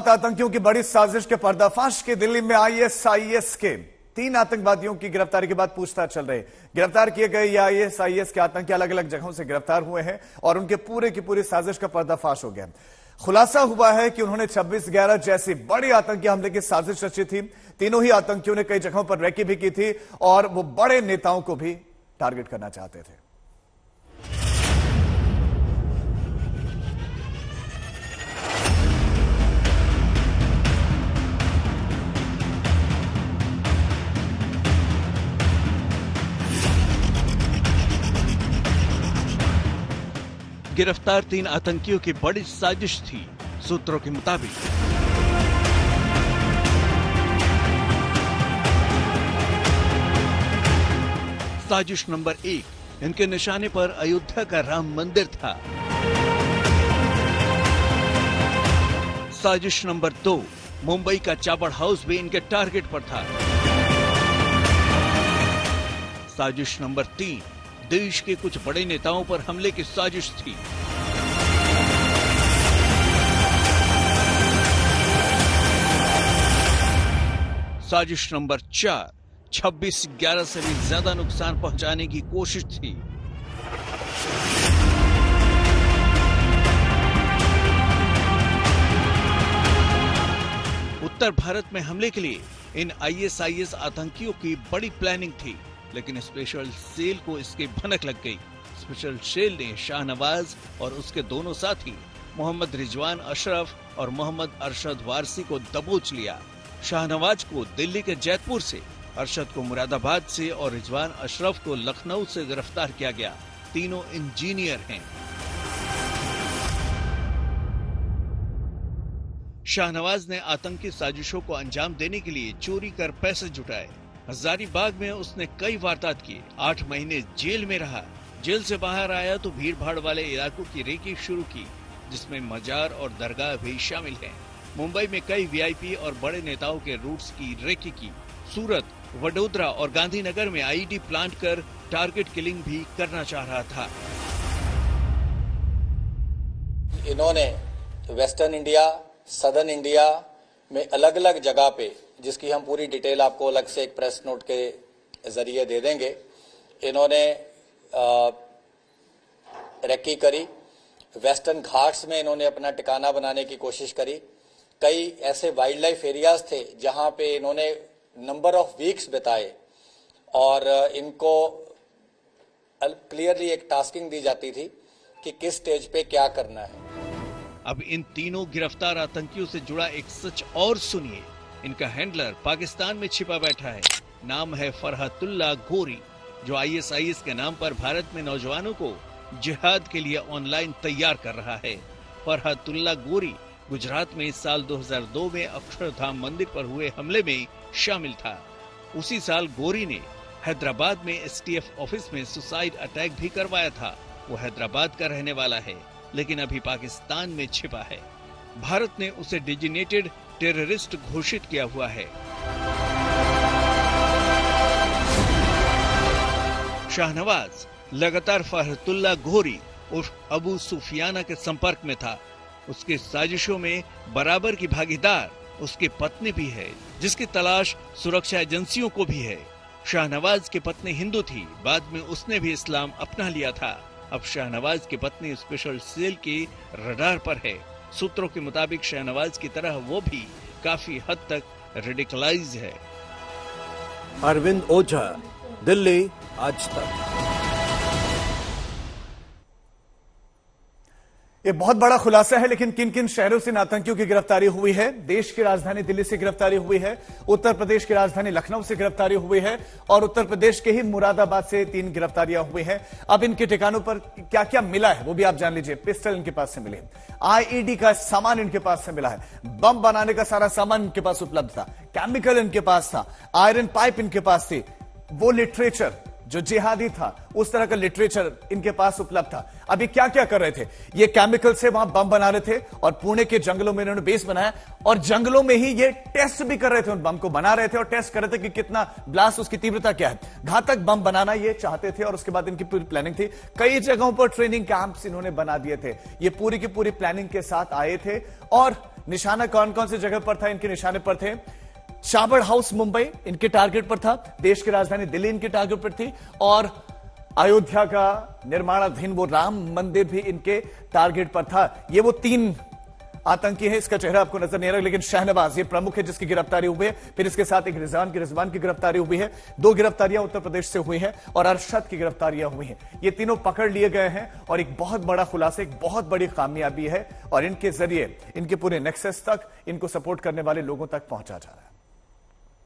बात आतंकियों की बड़ी साजिश के पर्दाफाश के दिल्ली में आईएसआईएस के 3 आतंकवादियों की गिरफ्तारी के बाद पूछताछ चल रही है। गिरफ्तार किए गए ये आईएसआईएस के आतंकी अलग अलग जगहों से गिरफ्तार हुए हैं और उनके पूरे की पूरी साजिश का पर्दाफाश हो गया। खुलासा हुआ है कि उन्होंने 26/11 जैसी बड़ी आतंकी हमले की साजिश रची थी। तीनों ही आतंकियों ने कई जगहों पर रैकी भी की थी और वो बड़े नेताओं को भी टारगेट करना चाहते थे। गिरफ्तार 3 आतंकियों की बड़ी साजिश थी। सूत्रों के मुताबिक साजिश नंबर 1, इनके निशाने पर अयोध्या का राम मंदिर था। साजिश नंबर 2, मुंबई का चावड़ हाउस भी इनके टारगेट पर था। साजिश नंबर 3, देश के कुछ बड़े नेताओं पर हमले की साजिश थी। साजिश नंबर 4, 26/11 से भी ज्यादा नुकसान पहुंचाने की कोशिश थी। उत्तर भारत में हमले के लिए इन आईएसआईएस आतंकियों की बड़ी प्लानिंग थी, लेकिन स्पेशल सेल को इसकी भनक लग गई। स्पेशल सेल ने शाहनवाज और उसके दोनों साथी मोहम्मद रिजवान अशरफ और मोहम्मद अरशद वारसी को दबोच लिया। शाहनवाज को दिल्ली के जैतपुर से, अरशद को मुरादाबाद से और रिजवान अशरफ को लखनऊ से गिरफ्तार किया गया। तीनों इंजीनियर हैं। शाहनवाज ने आतंकी साजिशों को अंजाम देने के लिए चोरी कर पैसे जुटाए। हजारीबाग में उसने कई वारदात किए। 8 महीने जेल में रहा। जेल से बाहर आया तो भीड़ भाड़ वाले इलाकों की रेकी शुरू की, जिसमें मजार और दरगाह भी शामिल हैं। मुंबई में कई वीआईपी और बड़े नेताओं के रूट्स की रेकी की। सूरत, वडोदरा और गांधीनगर में आईडी प्लांट कर टारगेट किलिंग भी करना चाह रहा था। इन्होंने वेस्टर्न इंडिया, सदर्न इंडिया में अलग अलग जगह पे, जिसकी हम पूरी डिटेल आपको अलग से एक प्रेस नोट के जरिए दे देंगे, इन्होंने रेकी करी। वेस्टर्न घाट्स में इन्होंने अपना ठिकाना बनाने की कोशिश करी। कई ऐसे वाइल्ड लाइफ एरियाज थे जहां पे इन्होंने नंबर ऑफ वीक्स बिताए और इनको क्लियरली एक टास्किंग दी जाती थी कि किस स्टेज पे क्या करना है। अब इन तीनों गिरफ्तार आतंकियों से जुड़ा एक सच और सुनिए। इनका हैंडलर पाकिस्तान में छिपा बैठा है। नाम है फरहतुल्ला गोरी, जो आईएसआईएस के नाम पर भारत में नौजवानों को जिहाद के लिए ऑनलाइन तैयार कर रहा है। फरहतुल्ला गोरी गुजरात में साल 2002 में अक्षरधाम मंदिर पर हुए हमले में शामिल था। उसी साल गोरी ने हैदराबाद में एसटीएफ ऑफिस में सुसाइड अटैक भी करवाया था। वो हैदराबाद का रहने वाला है, लेकिन अभी पाकिस्तान में छिपा है। भारत ने उसे डेजिग्नेटेड टेररिस्ट घोषित किया हुआ है। शाहनवाज लगातार फरहतुल्ला गोरी उर्फ अबू सुफियाना के संपर्क में था। उसके साजिशों में बराबर की भागीदार उसकी पत्नी भी है, जिसकी तलाश सुरक्षा एजेंसियों को भी है। शाहनवाज की पत्नी हिंदू थी, बाद में उसने भी इस्लाम अपना लिया था। अब शाहनवाज की पत्नी स्पेशल सेल के रडार पर है। सूत्रों के मुताबिक शाहनवाज की तरह वो भी काफी हद तक रेडिकलाइज है। अरविंद ओझा, दिल्ली, आज तक। ये बहुत बड़ा खुलासा है, लेकिन किन किन शहरों से इन आतंकियों की गिरफ्तारी हुई है? देश की राजधानी दिल्ली से गिरफ्तारी हुई है, उत्तर प्रदेश की राजधानी लखनऊ से गिरफ्तारी हुई है और उत्तर प्रदेश के ही मुरादाबाद से 3 गिरफ्तारियां हुई हैं। अब इनके ठिकानों पर क्या क्या मिला है वो भी आप जान लीजिए। पिस्टल इनके पास से मिली है, आईईडी का सामान इनके पास से मिला है, बम बनाने का सारा सामान इनके पास उपलब्ध था, केमिकल इनके पास था, आयरन पाइप इनके पास थी, वो लिटरेचर जो जिहादी था उस तरह का लिटरेचर इनके पास उपलब्ध था। अभी क्या क्या कर रहे थे? ये केमिकल से वहां बम बना रहे थे और पुणे के जंगलों में इन्होंने बेस बनाया और जंगलों में ही ये टेस्ट भी कर रहे थे। उन बम को बना रहे थे और टेस्ट कर रहे थे कि कितना ब्लास्ट, उसकी तीव्रता क्या है। घातक बम बनाना ये चाहते थे और उसके बाद इनकी पूरी प्लानिंग थी। कई जगहों पर ट्रेनिंग कैंप्स इन्होंने बना दिए थे। ये पूरी की पूरी प्लानिंग के साथ आए थे और निशाना कौन कौन सी जगह पर था, इनके निशाने पर थे। शाबड़ हाउस मुंबई इनके टारगेट पर था, देश की राजधानी दिल्ली इनके टारगेट पर थी, और अयोध्या का निर्माणाधीन वो राम मंदिर भी इनके टारगेट पर था। ये वो 3 आतंकी है, इसका चेहरा आपको नजर नहीं आ रहा, लेकिन शहनवाज ये प्रमुख है जिसकी गिरफ्तारी हुई है। फिर इसके साथ एक रिजवान की गिरफ्तारी हुई है। 2 गिरफ्तारियां उत्तर प्रदेश से हुई हैं और अरशद की गिरफ्तारियां हुई हैं। ये तीनों पकड़ लिए गए हैं और एक बहुत बड़ा खुलासा, एक बहुत बड़ी कामयाबी है और इनके जरिए इनके पूरे नेक्सस तक इनको सपोर्ट करने वाले लोगों तक पहुंचा जा रहा है।